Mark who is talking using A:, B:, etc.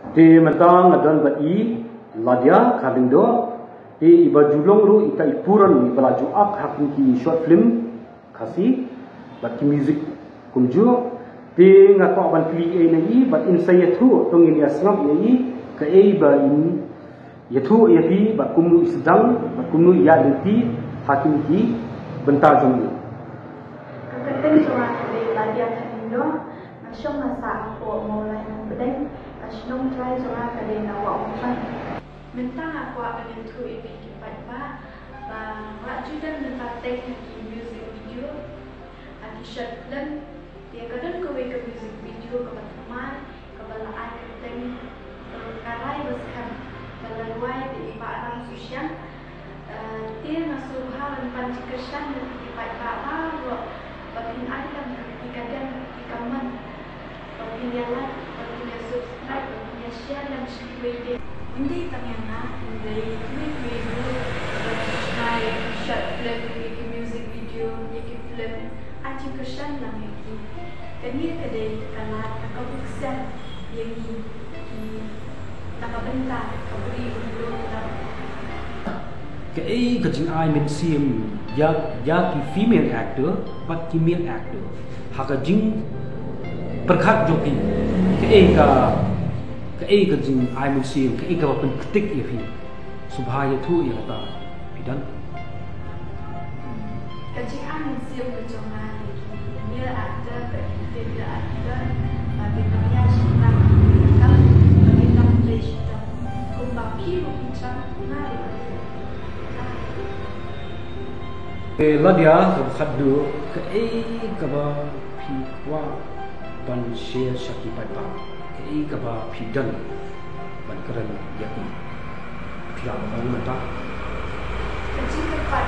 A: Di mentang adan bai ladia kalindo di iba julong ru ika ipuran ibala juak hakin ki short film kasi bat ki music kumju di ngatok ban kli e nei bat in sayatu tong ini asngap nei ka e ba in yathu yati bat kumnu isdang bat kumnu ya lenti hakin ki bentar jong ni
B: kakten soa de ladia kalindo nasyong nasa ako mulai bedeng Asnong try soa kade nawa umpan. Mentang aku akan itu ini kipat ba, mak judan mentang teknik music video, ati short film. Dia kadang kowe ke music video ke teman, ke belaan keteng karai beskan, belalui di ibaran sosial. Dia nasuh hal dan kesan di kipat ba, bagian ada ketika dan kaman, bagian jalan. Subscribe dan share dan share. Hindi ternyata dari video subscribe, short film, music video, film, acing kesan lang itu. Kini kedai kalah nakabuksan yang nakabentar kaburi belum tahu.
A: Kei kajing ai min sim ya ki female actor but ki male actor. Hakajing perkhat joki kei ka jing ai min sim kei ka pen ketik ya fi subhaya thu ya ta bidan
B: kajing ai min sim ke jongan dia ada dia ada bagi dunia cinta kalau bagi dalam cinta kumbapi bicara na
A: ladia ka khaddu kei ka ba phi kwa ban share shaki pai pa kei ka ba phidan ban karan yakun phiam ong ta
B: kajing ka